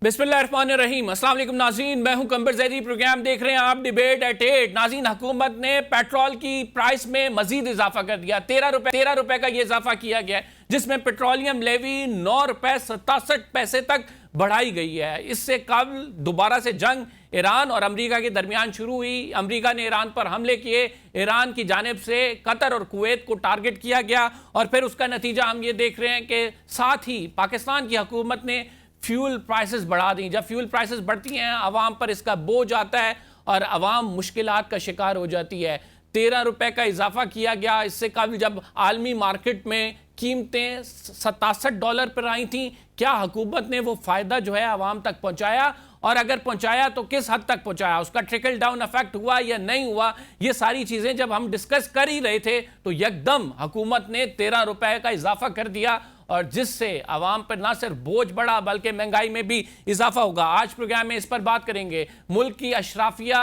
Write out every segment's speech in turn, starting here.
बिस्मिल्लाहिर्रहमानिर्रहीम। अस्सलाम वालेकुम नाज़रीन, मैं हूं कंबर ज़ैदी। प्रोग्राम देख रहे हैं आप डिबेट एट 8। नाज़रीन, हुकूमत ने पेट्रोल की प्राइस में मजीद इजाफा कर दिया। 13 रुपए का ये इजाफा किया गया है, जिसमें पेट्रोलियम लेवी 9 रुपए 67 पैसे तक बढ़ाई गई है। इससे कबल दोबारा से जंग ईरान और अमेरिका के दरमियान शुरू हुई। अमेरिका ने ईरान पर हमले किए, ईरान की जानिब से कतर और कुवैत को टारगेट किया गया, और फिर उसका नतीजा हम ये देख रहे हैं कि साथ ही पाकिस्तान की हुकूमत ने फ्यूल प्राइसेस बढ़ा दी। जब फ्यूल प्राइसेस बढ़ती हैं, आवाम पर इसका बोझ आता है और आवाम मुश्किलात का शिकार हो जाती है। 13 रुपए का इजाफा किया गया। इससे कबल जब आलमी मार्केट में कीमतें $67 पर आई थी, क्या हुकूमत ने वो फ़ायदा जो है आवाम तक पहुंचाया? और अगर पहुंचाया तो किस हद तक पहुंचाया? उसका ट्रिकल डाउन इफेक्ट हुआ या नहीं हुआ? ये सारी चीज़ें जब हम डिस्कस कर ही रहे थे तो यकदम हुकूमत ने 13 रुपए का इजाफा कर दिया, और जिससे आवाम पर ना सिर्फ बोझ बढ़ा बल्कि महंगाई में भी इजाफा होगा। आज प्रोग्राम में इस पर बात करेंगे। मुल्क की अशराफिया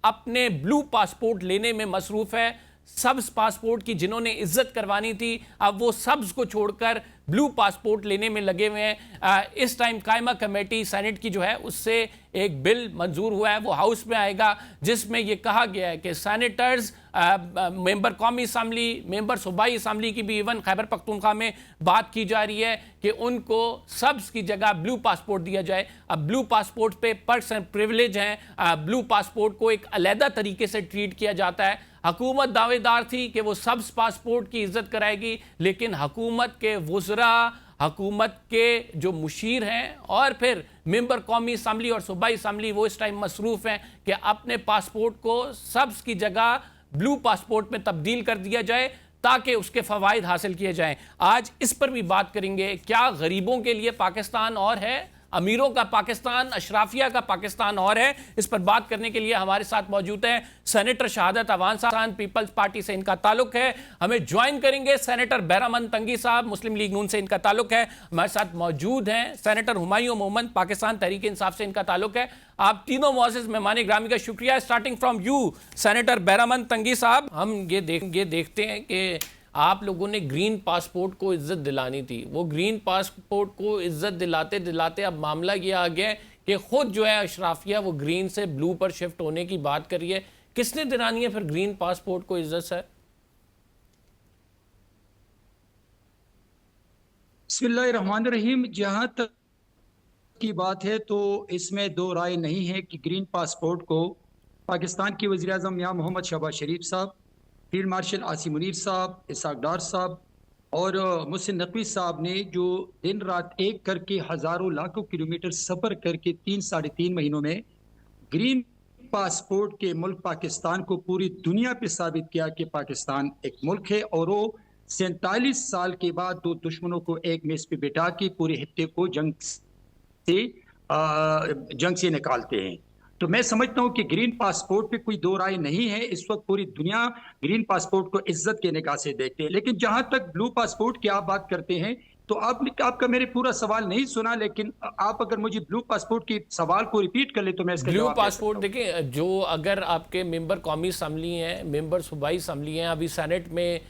अपने ब्लू पासपोर्ट लेने में मसरूफ़ है। सब्ज पासपोर्ट की जिन्होंने इज्जत करवानी थी, अब वो सब्ज को छोड़कर ब्लू पासपोर्ट लेने में लगे हुए हैं। इस टाइम कायमा कमेटी सेनेट की जो है उससे एक बिल मंजूर हुआ है, वो हाउस में आएगा, जिसमें ये कहा गया है कि सैनेटर्स, मेंबर कौमी असम्बली, मेंबर सूबाई असम्बली की भी इवन खैबर पख्तूनख्वा में बात की जा रही है कि उनको सब्ज की जगह ब्लू पासपोर्ट दिया जाए। अब ब्लू पासपोर्ट पे पर्क्स एंड प्रिविलेज हैं। ब्लू पासपोर्ट को एक अलहदा तरीके से ट्रीट किया जाता है। हुकूमत दावेदार थी कि वो सब्ज पासपोर्ट की इज्जत कराएगी, लेकिन हुकूमत के वज़रा, हुकूमत के जो मुशीर हैं और फिर मेंबर कौमी असम्बली और सूबाई असम्बली, वो इस टाइम मसरूफ़ हैं कि अपने पासपोर्ट को सब्ज की जगह ब्लू पासपोर्ट में तब्दील कर दिया जाए ताकि उसके फ़वाइद हासिल किए जाएं। आज इस पर भी बात करेंगे। क्या गरीबों के लिए पाकिस्तान और है, अमीरों का पाकिस्तान, अशराफिया का पाकिस्तान और है? इस पर बात करने के लिए हमारे साथ मौजूद हैं सेनेटर शहादत अवान साहब, पीपल्स पार्टी से इनका ताल्लुक है। हमें ज्वाइन करेंगे सेनेटर बहरामंद तंगी साहब, मुस्लिम लीग नून से इनका ताल्लुक है। हमारे साथ मौजूद हैं सेनेटर हुमायूं मोहम्मद, पाकिस्तान तहरीक इंसाफ से इनका ताल्लुक है। आप तीनों मुअज़्ज़िज़ मेहमान ग्रामी का शुक्रिया। Starting from you senator Behramand तंगी साहब, हम ये देखते हैं कि आप लोगों ने ग्रीन पासपोर्ट को इज्जत दिलानी थी। वो ग्रीन पासपोर्ट को इज्जत दिलाते दिलाते अब मामला ये आ गया कि खुद जो है अशराफिया वो ग्रीन से ब्लू पर शिफ्ट होने की बात कर रही है। किसने दिलानी है फिर ग्रीन पासपोर्ट को इज्जत सर? बिस्मिल्लाहिर्रहमानिर्रहीम। जहाँ तक की बात है तो इसमें दो राय नहीं है कि ग्रीन पासपोर्ट को पाकिस्तान के वज़ीर आज़म मियां मोहम्मद शहबाज शरीफ साहब, फील्ड मार्शल आसिम मुनीर साहब, इसाक डार साहब और मुहसिन नकवी साहब ने जो दिन रात एक करके हज़ारों लाखों किलोमीटर सफ़र करके 3-3.5 महीनों में ग्रीन पासपोर्ट के मुल्क पाकिस्तान को पूरी दुनिया पे साबित किया कि पाकिस्तान एक मुल्क है, और वो 47 साल के बाद दो दुश्मनों को एक मेज पे बिठा के पूरे हित्ते को जंग से निकालते हैं। तो मैं समझता हूं कि ग्रीन पासपोर्ट पे कोई दो राय नहीं है। इस वक्त पूरी दुनिया ग्रीन पासपोर्ट को इज्जत के निगाह से देखते हैं। लेकिन जहां तक ब्लू पासपोर्ट की आप बात करते हैं तो आपका मेरे पूरा सवाल नहीं सुना, लेकिन आप अगर मुझे ब्लू पासपोर्ट के सवाल को रिपीट कर ले तो मैं इसका ब्लू पासपोर्ट देखिए, जो अगर आपके मेंबर कौमी असम्बली हैं, मेंबर सूबाई असम्बली हैं, अभी सेनेट में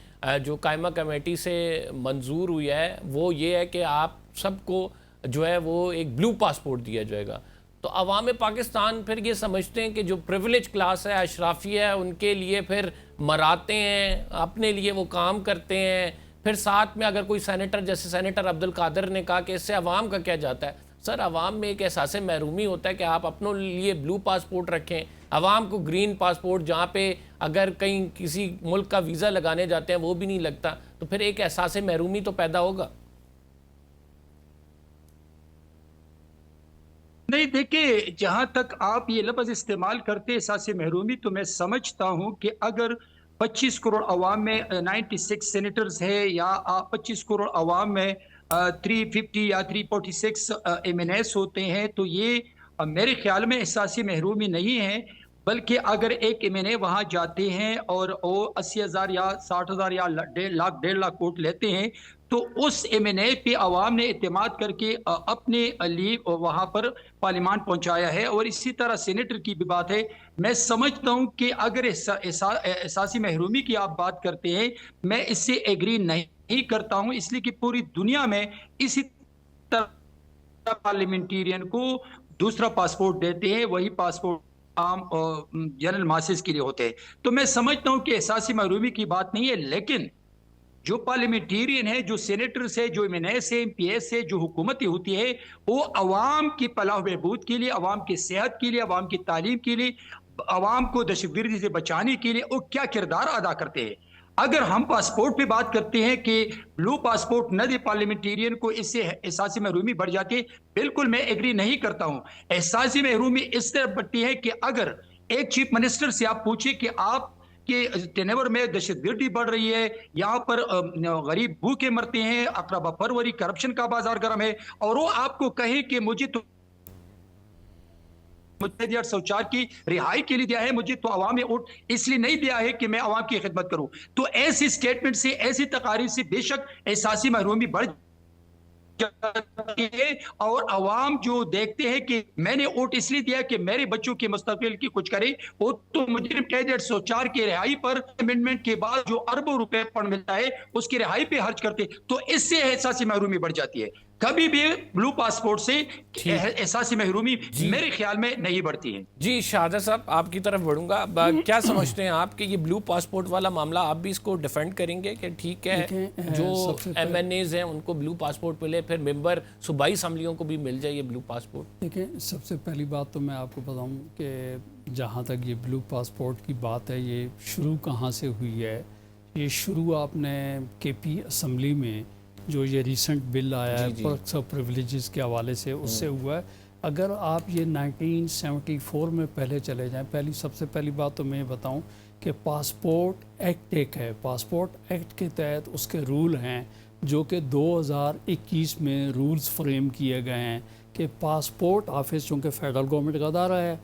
जो कायमा कमेटी से मंजूर हुई है वो ये है कि आप सबको जो है वो एक ब्लू पासपोर्ट दिया जाएगा। तो अवाम पाकिस्तान फिर ये समझते हैं कि जो प्रिविलेज क्लास है, अशराफिया है, उनके लिए फिर मराते हैं, अपने लिए वो काम करते हैं। फिर साथ में अगर कोई सेनेटर, जैसे सेनेटर अब्दुल कादिर ने कहा कि इससे अवाम का क्या जाता है? सर, अवाम में एक एहसास महरूमी होता है कि आप अपनों लिए ब्लू पासपोर्ट रखें, अवाम को ग्रीन पासपोर्ट, जहाँ पे अगर कहीं किसी मुल्क का वीज़ा लगाने जाते हैं वो भी नहीं लगता, तो फिर एक एहसास महरूमी तो पैदा होगा। नहीं, देखिए, जहां तक आप ये लफ्ज इस्तेमाल करते एहसास महरूमी, तो मैं समझता हूं कि अगर 25 करोड़ अवाम में 96 सेनेटर्स है या 25 करोड़ अवाम में 350 या 346 MNS होते हैं, तो ये मेरे ख्याल में एहसास महरूमी नहीं है। बल्कि अगर एक MNA वहां जाते हैं और वो 80,000 या 60,000 या 1.5 लाख वोट लेते हैं, तो उस MNA पे अवाम ने इत्तेमाद करके अपने लिए वहां पर पार्लियामान पहुंचाया है। और इसी तरह सेनेटर की भी बात है। मैं समझता हूं कि अगर एहसासी महरूमी की आप बात करते हैं, मैं इससे एग्री नहीं करता हूं, इसलिए कि पूरी दुनिया में इसी तरह पार्लियामेंटेरियन को दूसरा पासपोर्ट देते हैं, वही पासपोर्ट आम जनरल मासेस के लिए होते हैं। तो मैं समझता हूं कि एहसासी महरूमी की बात नहीं है, लेकिन जो पार्लियामेंटेरियन है, जो सेनेटर्स है, जो एमएनएस है, एमपीएस है, जो हुकूमतें होती है, वो अवाम की फलाह बहबूद के लिए, अवाम की सेहत के लिए, अवाम की तालीम के लिए, अवाम को दहशतगर्दी से बचाने के लिए वो क्या किरदार अदा करते हैं। अगर हम पासपोर्ट पे बात करते हैं कि ब्लू पासपोर्ट न दे पार्लियामेंटेरियन को, इससे एहसासी महरूमी बढ़ जाती है, बिल्कुल मैं एग्री नहीं करता हूं। एहसासी महरूमी इस तरह बढ़ती है कि अगर एक चीफ मिनिस्टर से आप पूछे कि आप कि टेनेवर में दहशतगर्दी बढ़ रही है, यहाँ पर गरीब भूखे मरते हैं, अकरबा परवरी, करप्शन का बाजार गर्म है, और वो आपको कहे कि मुझे तो मुझे शौचार की रिहाई के लिए दिया है, मुझे तो अवाम में वोट इसलिए नहीं दिया है कि मैं अवाम की खिदमत करूं। तो ऐसी स्टेटमेंट से, ऐसी तकारीर से बेशक एहसासी महरूमी बढ़ है, और अवाम जो देखते हैं कि मैंने वोट इसलिए दिया कि मेरे बच्चों के मुस्तकबिल की कुछ करे, वो तो मुजरिम कैडेट सोचार की रिहाई पर अमेंडमेंट के बाद जो अरबों रुपए पर मिलता है उसकी रिहाई पे खर्च करते, तो इससे एहसासी महरूमी बढ़ जाती है। कभी भी ब्लू पासपोर्ट से एहसासी महरूमी मेरे ख्याल में नहीं बढ़ती है। जी शाहदा साहब, आपकी तरफ बढ़ूंगा। क्या समझते हैं आप कि ये ब्लू पासपोर्ट वाला मामला, आप भी इसको डिफेंड करेंगे कि ठीक है जो एमएनएज हैं उनको ब्लू पासपोर्ट मिले, फिर मेंबर सूबाई असम्बलियों को भी मिल जाए ये ब्लू पासपोर्ट? देखिए, सबसे पहली बात तो मैं आपको बताऊं कि जहां तक ये ब्लू पासपोर्ट की बात है, ये शुरू कहां से हुई है। ये शुरू आपने केपी असम्बली में जो ये रीसेंट बिल आया है पर्क्स ऑफ प्रिविलेजेस के हवाले से, उससे हुआ है। अगर आप ये 1974 में पहले चले जाएं, सबसे पहली बात तो मैं बताऊं कि पासपोर्ट एक्ट एक है। पासपोर्ट एक्ट के तहत उसके रूल हैं जो कि 2021 में रूल्स फ्रेम किए गए हैं कि पासपोर्ट ऑफिस, चूँकि फेडरल गवर्नमेंट का अदारा है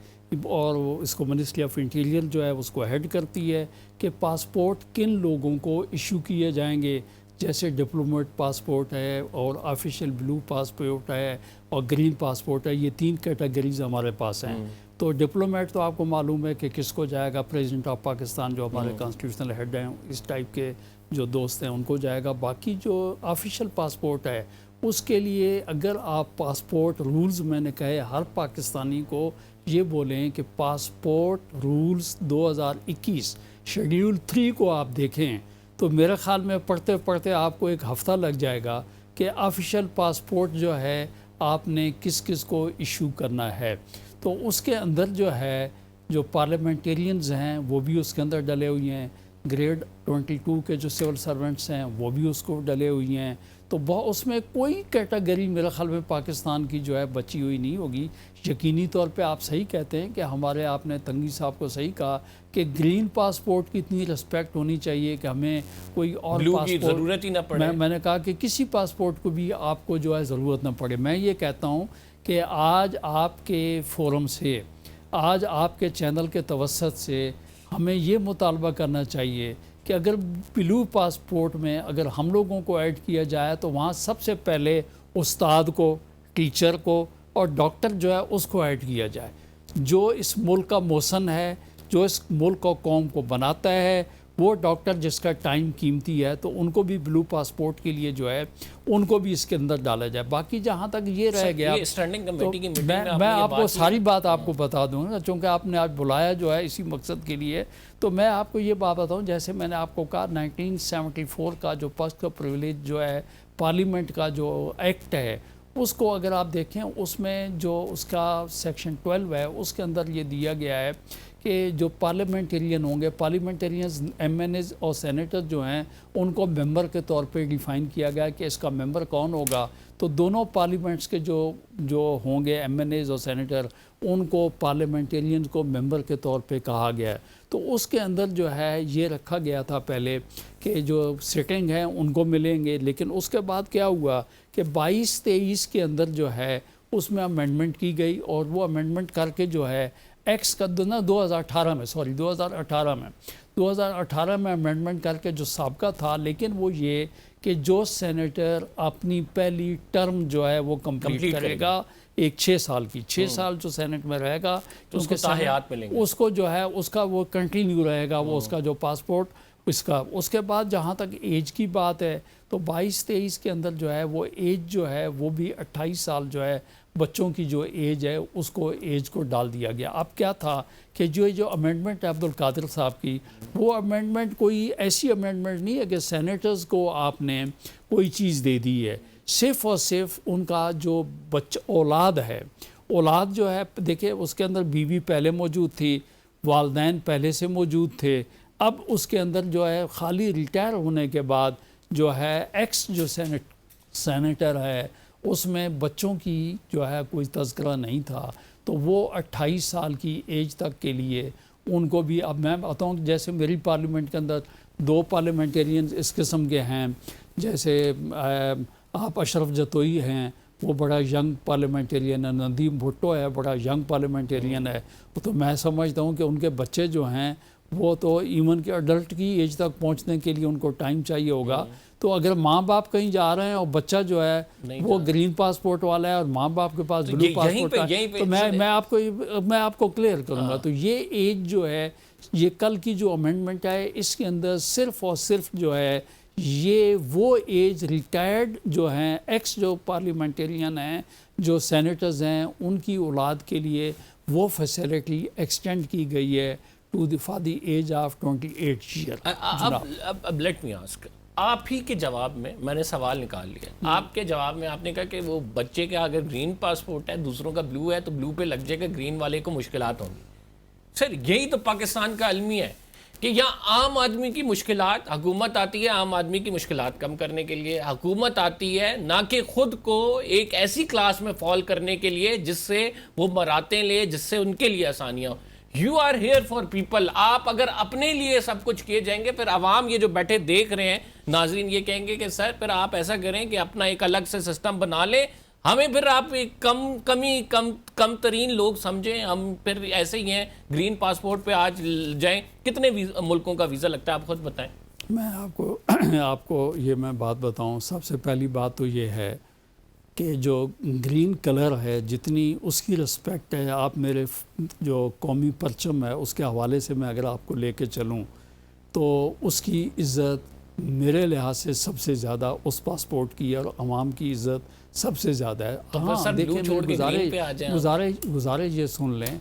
और इसको मिनिस्ट्री ऑफ इंटीरियर जो है उसको हेड करती है, कि पासपोर्ट किन लोगों को इशू किए जाएंगे। जैसे डिप्लोमेट पासपोर्ट है और ऑफिशियल ब्लू पासपोर्ट है और ग्रीन पासपोर्ट है, ये 3 कैटेगरीज हमारे पास हैं। तो डिप्लोमेट तो आपको मालूम है कि किसको जाएगा, प्रेसिडेंट ऑफ पाकिस्तान जो हमारे कॉन्स्टिट्यूशनल हेड हैं, इस टाइप के जो दोस्त हैं उनको जाएगा। बाकी जो ऑफिशियल पासपोर्ट है उसके लिए अगर आप पासपोर्ट रूल्स, मैंने कहे हर पाकिस्तानी को ये बोलें कि पासपोर्ट रूल्स 2021 शेड्यूल 3 को आप देखें, तो मेरे ख़्याल में पढ़ते पढ़ते आपको एक हफ़्ता लग जाएगा कि ऑफिशियल पासपोर्ट जो है आपने किस किस को इशू करना है। तो उसके अंदर जो है जो पार्लियामेंटेरियंस हैं वो भी उसके अंदर डले हुए हैं, ग्रेड 22 के जो सिविल सर्वेंट्स हैं वो भी उसको डले हुए हैं। तो उसमें कोई कैटेगरी मेरे ख्याल में पाकिस्तान की जो है बची हुई नहीं होगी। यकीनी तौर पे आप सही कहते हैं कि हमारे, आपने तंगी साहब को सही कहा कि ग्रीन पासपोर्ट की इतनी रिस्पेक्ट होनी चाहिए कि हमें कोई और पासपोर्ट ज़रूरत ही ना पड़े। मैंने कहा कि किसी पासपोर्ट को भी आपको जो है ज़रूरत ना पड़े। मैं ये कहता हूँ कि आज आपके फोरम से, आज आपके चैनल के तवस्सुत से हमें ये मुतालबा करना चाहिए कि अगर ब्लू पासपोर्ट में अगर हम लोगों को ऐड किया जाए तो वहाँ सबसे पहले उस्ताद को, टीचर को और डॉक्टर जो है उसको ऐड किया जाए। जो इस मुल्क का मोहसन है, जो इस मुल्क को कौम को बनाता है, वो डॉक्टर जिसका टाइम कीमती है, तो उनको भी ब्लू पासपोर्ट के लिए जो है उनको भी इसके अंदर डाला जाए। बाकी जहाँ तक ये रह गया, स्टैंडिंग कमेटी की मीटिंग में मैं आपको सारी बात आपको बता दूँगा, चूँकि आपने आज बुलाया जो है इसी मकसद के लिए। तो मैं आपको ये बात बताऊँ, जैसे मैंने आपको कहा 1974 का जो पर्क्स ऑफ प्रिविलेज जो है पार्लियामेंट का जो एक्ट है, उसको अगर आप देखें उसमें जो उसका सेक्शन 12 है उसके अंदर ये दिया गया है कि जो पार्लियामेंटेरियन होंगे, पार्लियामेंटेरियंस एमएनएज और सेनेटर जो हैं उनको मेंबर के तौर पे डिफ़ाइन किया गया है कि इसका मेंबर कौन होगा। तो दोनों पार्लियामेंट्स के जो होंगे एमएनएज और सेनेटर, उनको पार्लियामेंटेरियन को मेंबर के तौर पे कहा गया है। तो उसके अंदर जो है ये रखा गया था पहले कि जो सिटिंग है उनको मिलेंगे, लेकिन उसके बाद क्या हुआ कि 22-23 के अंदर जो है उसमें अमेंडमेंट की गई और वो अमेंडमेंट करके जो है एक्स का 2018 में अमेंडमेंट करके जो साबका था, लेकिन वो ये कि जो सेनेटर अपनी पहली टर्म जो है वो कंप्लीट करेगा, एक 6 साल की, 6 साल जो सेनेट में रहेगा तो उसको ताहयात मिलेंगे, उसको जो है उसका वो कंटिन्यू रहेगा, वो उसका जो पासपोर्ट اس کا. اس کے بعد جہاں تک ایج کی بات ہے تو 22-23 کے اندر جو ہے وہ ایج جو ہے وہ بھی 28 سال جو ہے بچوں کی جو ایج ہے اس کو ایج کو ڈال دیا گیا. اب کیا تھا کہ جو امینڈمنٹ ہے عبدالقادر صاحب کی، وہ امینڈمنٹ کوئی ایسی امینڈمنٹ نہیں ہے کہ سینیٹرز کو آپ نے کوئی چیز دے دی ہے. صرف اور صرف ان کا جو اولاد ہے، اولاد جو ہے دیکھیں اس کے اندر بیوی پہلے موجود تھی، والدین پہلے سے موجود تھے. اب اس کے اندر جو ہے خالی ریٹائر ہونے کے بعد جو ہے ایکس جو سینیٹر ہے اس میں بچوں کی جو ہے کوئی تذکرہ نہیں تھا، تو وہ 28 سال کی ایج تک کے لیے ان کو بھی. اب میں بتاؤں جیسے میری پارلیمنٹ کے اندر 2 پارلیمنٹرینز اس قسم کے ہیں، جیسے آپ اشرف جتوئی ہیں، وہ بڑا ینگ پارلیمنٹرین ہے، ندیم بھٹو ہے بڑا ینگ پارلیمنٹرین ہے. تو میں سمجھتا ہوں کہ ان کے بچے جو ہیں وہ تو ایون کہ اڈلٹ کی ایج تک پہنچنے کے لیے ان کو ٹائم چاہیے ہوگا. تو اگر ماں باپ کہیں جا رہے ہیں اور بچہ جو ہے وہ گرین پاسپورٹ والا ہے اور ماں باپ کے پاس بلو پاسپورٹ ہے، تو میں آپ کو کلیئر کروں گا. تو یہ ایج جو ہے، یہ کل کی جو امینڈمنٹ ہے اس کے اندر صرف اور صرف جو ہے یہ وہ ایج ریٹائرڈ جو ہیں ایکس جو پارلیمنٹرین ہیں جو سینیٹرز ہیں ان کی اولاد کے لیے وہ فیسلٹی ایکسٹینڈ کی گئی ہے for the age of 28 year. اب لیٹ می آسک، آپ ہی کے جواب میں نے سوال نکال لیا. آپ کے جواب میں آپ نے کہا کہ وہ بچے کا اگر گرین پاسپورٹ ہے، دوسروں کا بلو ہے، تو بلو پہ لگ جائے گا، گرین والے کو مشکلات ہوں گی. سر یہی تو پاکستان کا المیہ ہے کہ یہاں عام آدمی کی مشکلات، حکومت آتی ہے عام آدمی کی مشکلات کم کرنے کے لیے. حکومت آتی ہے نہ کہ خود کو ایک ایسی کلاس میں فال کرنے کے لیے جس سے وہ مراتیں لے، جس سے ان کے لیے آسانیاں ہوں. You are here for people. آپ اگر اپنے لیے سب کچھ کیے جائیں گے، پھر عوام یہ جو بیٹھے دیکھ رہے ہیں ناظرین یہ کہیں گے کہ سر پھر آپ ایسا کریں کہ اپنا ایک الگ سے سسٹم بنا لیں، ہمیں پھر آپ ایک کم ترین لوگ سمجھیں، ہم پھر ایسے ہی ہیں گرین پاسپورٹ پہ آج جائیں. کتنے ملکوں کا ویزا لگتا ہے آپ خود بتائیں. میں آپ کو یہ میں بات بتاؤں. سب سے پہلی بات تو یہ ہے کہ جو گرین کلر ہے جتنی اس کی رسپیکٹ ہے، آپ میرے جو قومی پرچم ہے اس کے حوالے سے میں اگر آپ کو لے کے چلوں تو اس کی عزت میرے لحاظ سے سب سے زیادہ اس پاسپورٹ کی اور عوام کی عزت سب سے زیادہ ہے. ہاں دیکھیں گزارش یہ سن لیں،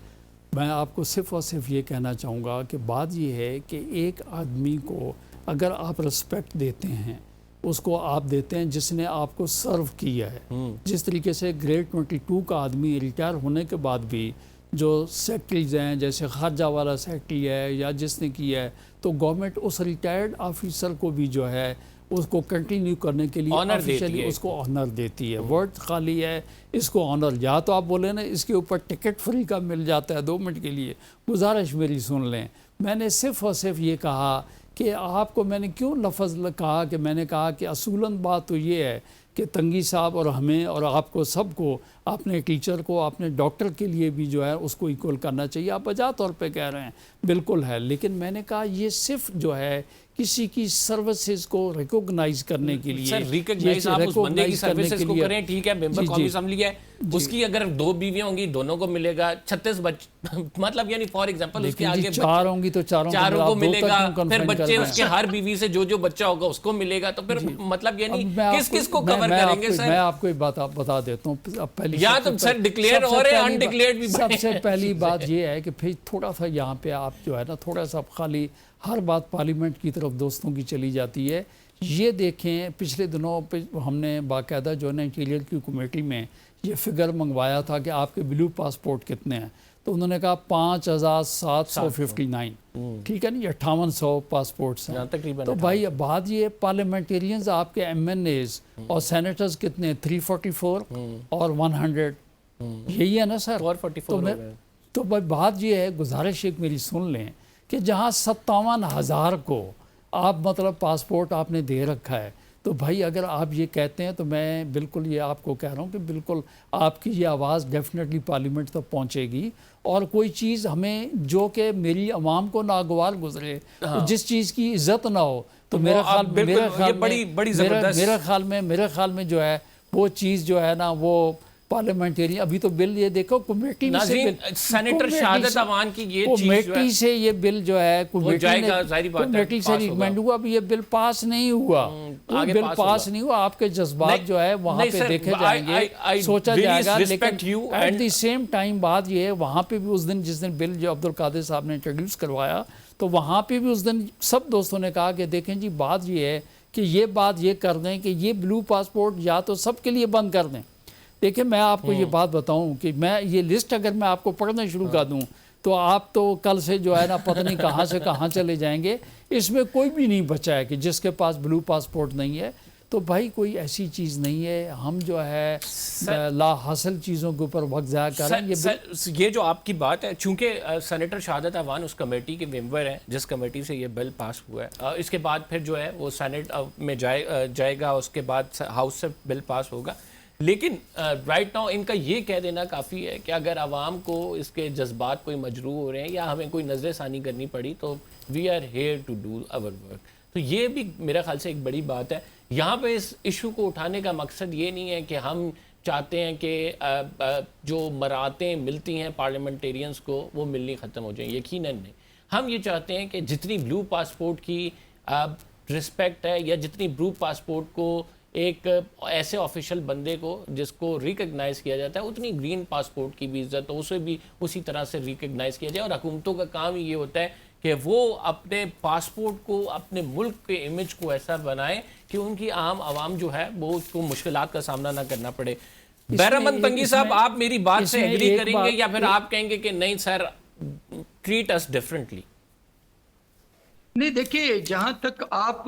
میں آپ کو صرف اور صرف یہ کہنا چاہوں گا کہ بات یہ ہے کہ ایک آدمی کو اگر آپ رسپیکٹ دیتے ہیں، اس کو آپ دیتے ہیں جس نے آپ کو سرو کیا ہے. جس طریقے سے گریڈ 22 کا آدمی ریٹائر ہونے کے بعد بھی جو سیکٹریز ہیں، جیسے خارجہ والا سیکٹری ہے یا جس نے کیا ہے، تو گورنمنٹ اس ریٹائرڈ آفیسر کو بھی جو ہے اس کو کنٹینیو کرنے کے لیے آفیشلی اس کو آنر دیتی ہے. ورڈ خالی ہے اس کو آنر. یا تو آپ بولیں نا اس کے اوپر ٹکٹ فری کا مل جاتا ہے 2 منٹ کے لیے. گزارش میری سن لیں، میں نے صرف اور صرف یہ کہا کہ آپ کو میں نے کیوں لفظ کہا کہ میں نے کہا کہ اصولاً بات تو یہ ہے کہ تنگی صاحب اور ہمیں اور آپ کو سب کو اپنے ٹیچر کو اپنے ڈاکٹر کے لیے بھی جو ہے اس کو ایکول کرنا چاہیے. آپ بجا طور پہ کہہ رہے ہیں بالکل ہے، لیکن میں نے کہا یہ صرف جو ہے کسی کی سروسز کو ریکوگنائز کرنے کے لیے. سر ریکگنائز آپ اس بندے کی سروسز کو کریں، ٹھیک ہے، ممبر قومی اسمبلی ہے، اس کی اگر 2 بیویاں ہوں گی دونوں کو ملے گا 36 بچے، مطلب یعنی فار ایگزامپل اس کے آگے 4 ہوں گی تو چاروں کو ملے گا، پھر بچے اس کے ہر بیوی سے جو بچہ ہوگا اس کو ملے گا. تو پھر مطلب یعنی کس کو کور کریں گے سر؟ میں آپ کو ایک بات بتا دیتا ہوں. یا تو سر ڈکلیئر ہو رہے ان ڈکلیئرڈ بھی. سب سے پہلی بات یہ ہے کہ پھر تھوڑا سا یہاں پہ آپ جو ہے نا تھوڑا سا خالی ہر بات پارلیمنٹ کی طرف دوستوں کی چلی جاتی ہے. یہ دیکھیں پچھلے دنوں پہ ہم نے باقاعدہ جو ہے نا انٹیریئر کی کمیٹی میں یہ فگر منگوایا تھا کہ آپ کے بلو پاسپورٹ کتنے ہیں، تو انہوں نے کہا 5759. ٹھیک ہے نا، 5800 پاسپورٹس ہیں. تو بھائی بات یہ پارلیمنٹیرینز آپ کے ایم این ایز اور سینیٹرز کتنے 344 اور 100 یہی ہے نا سر. تو بھائی بات یہ ہے، گزارش ایک میری سن لیں کہ جہاں 57,000 کو آپ مطلب پاسپورٹ آپ نے دے رکھا ہے، تو بھائی اگر آپ یہ کہتے ہیں تو میں بالکل یہ آپ کو کہہ رہا ہوں کہ بالکل آپ کی یہ آواز ڈیفینیٹلی پارلیمنٹ تک پہنچے گی. اور کوئی چیز ہمیں جو کہ میری عوام کو ناگوار گزرے، جس چیز کی عزت نہ ہو، تو میرے خیال میں جو ہے وہ چیز جو ہے نا وہ पार्लियामेंटेरियन, अभी तो बिल ये देखो कमेटी में से नाज़रीन, बिल, सेनेटर कमेटी शहादत से- अवान की ये चीज़ जो है कमेटी से ये बिल जो है कमेटी जाएगा, जाहिर बात है, कमेटी से पास रिकमेंड हुआ, अभी ये बिल पास नहीं हुआ, आगे बिल पास पास होगा। नहीं हुआ, आपके जज्बात नहीं, जो है वहाँ नहीं पे सर, देखे I जाएंगे, सोचा really जाएगा, respect you लेकिन at and- the same time बात ये है वहाँ पे भी उस दिन जिस दिन बिल जो अब्दुल कादिर साहब ने इंट्रोड्यूस करवाया, तो वहाँ पे भी उस दिन सब दोस्तों ने कहा कि देखें जी बात ये है कि ये बात ये कर दें कि ये ब्लू पासपोर्ट या तो सबके लिए बंद कर दें। देखिए मैं आपको ये बात बताऊं कि मैं ये लिस्ट अगर मैं आपको पढ़ना शुरू कर दूं तो आप तो कल से जो है ना पता नहीं कहाँ से कहाँ चले जाएंगे। इसमें कोई भी नहीं बचा है कि जिसके पास ब्लू पासपोर्ट नहीं है। तो भाई कोई ऐसी चीज़ नहीं है, हम जो है ला हासिल चीज़ों के ऊपर वक्त ज़ाया कर रहे हैं। ये जो आपकी बात है, चूंकि सेनेटर शहादत अवान उस कमेटी के मेंबर हैं जिस कमेटी से ये बिल पास हुआ है, इसके बाद फिर जो है वो सेनेट में जाएगा, उसके बाद हाउस से बिल पास होगा। लेकिन राइट नाउ इनका ये कह देना काफ़ी है कि अगर आवाम को इसके जज्बात कोई मजरू हो रहे हैं या हमें कोई नज़रसानी करनी पड़ी तो we are here to do our work. तो ये भी मेरा ख्याल से एक बड़ी बात है। यहाँ पे इस इशू को उठाने का मकसद ये नहीं है कि हम चाहते हैं कि जो मरातें मिलती हैं पार्लियामेंटेरियंस को वो मिलनी ख़त्म हो जाएं, यकीनन नहीं। हम ये चाहते हैं कि जितनी ब्लू पासपोर्ट की रिस्पेक्ट है या जितनी ब्लू पासपोर्ट को एक ऐसे ऑफिशियल बंदे को जिसको रिकग्नाइज़ किया जाता है, उतनी ग्रीन पासपोर्ट की भी इज्जत हो, उसे भी उसी तरह से रिकग्नाइज़ किया जाए। और हुकूमतों का काम ही ये होता है कि वो अपने पासपोर्ट को, अपने मुल्क के इमेज को ऐसा बनाएं कि उनकी आम आवाम जो है वो उसको मुश्किलात का सामना ना करना पड़े। बैरमन तंगी साहब, आप मेरी बात से एग्री करेंगे या फिर आप कहेंगे कि नहीं सर, ट्रीट अस डिफरेंटली? नहीं, देखिए जहां तक आप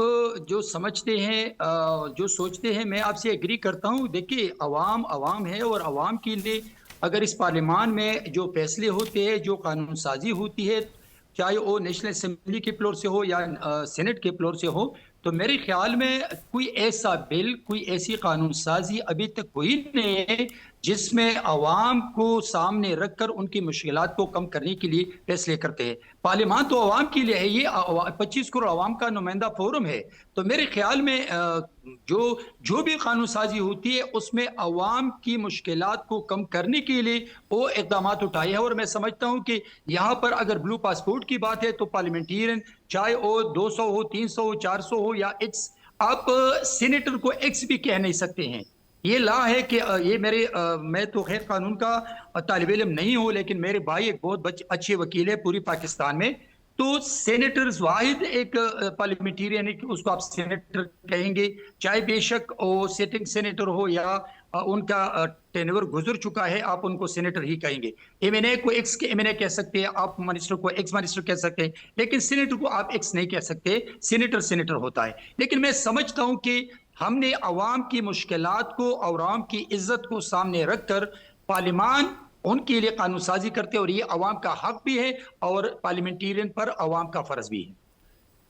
जो समझते हैं, जो सोचते हैं, मैं आपसे एग्री करता हूं। देखिए अवाम अवाम है और अवाम के लिए अगर इस पार्लियामान में जो फैसले होते हैं, जो कानून साजी होती है, चाहे वो नेशनल असेंबली के फ्लोर से हो या सेनेट के फ्लोर से हो, तो मेरे ख्याल में कोई ऐसा बिल, कोई ऐसी कानून साजी अभी तक हुई नहीं है जिसमें अवाम को सामने रखकर उनकी मुश्किलात को कम करने के लिए फैसले करते हैं। पार्लियामान तो अवाम के लिए है, ये 25 करोड़ अवाम का नुमाइंदा फोरम है। तो मेरे ख्याल में जो भी कानून साजी होती है उसमें अवाम की मुश्किलात को कम करने के लिए वो इकदाम उठाए हैं। और मैं समझता हूं कि यहाँ पर अगर ब्लू पासपोर्ट की बात है तो पार्लियामेंटेरियन चाहे वो 200 हो, 300 हो, 400 हो या एक्स, आप सीनेटर को एक्स भी कह नहीं सकते हैं। ये ला है कि ये मैं तो खैर कानून का तालिब इल्म नहीं हूं, लेकिन मेरे भाई एक बहुत अच्छे वकील है पूरी पाकिस्तान में। तो सेनेटर्स वाहिद एक पार्लियामेंटेरियन है कि उसको आप सेनेटर कहेंगे, चाहे बेशक वो सिटिंग सेनेटर हो या उनका टेन्योर गुजर चुका है, आप उनको सेनेटर ही कहेंगे। एमएनए को एक्स के एमएनए कह सकते हैं, आप मिनिस्टर को एक्स मिनिस्टर कह सकते हैं, लेकिन सेनेटर को आप एक्स नहीं कह सकते। सेनेटर होता है। लेकिन मैं समझता हूं कि हमने अवाम की मुश्किलात को, अवाम की इज्जत को सामने रखकर पार्लियामान उनके लिए कानून साजी करते हैं और ये अवाम का हक भी है और पार्लियामेंटेरियन पर अवाम का फर्ज भी है।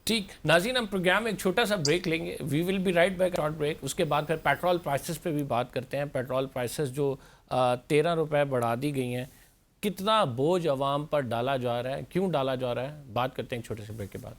ठीक नाज़रीन, हम प्रोग्राम में एक छोटा सा ब्रेक लेंगे। We will be right back, short break. उसके बाद फिर पेट्रोल प्राइसेस पे भी बात करते हैं। पेट्रोल प्राइसेस जो 13 रुपए बढ़ा दी गई हैं, कितना बोझ अवाम पर डाला जा रहा है, क्यों डाला जा रहा है, बात करते हैं एक छोटे से ब्रेक के बाद।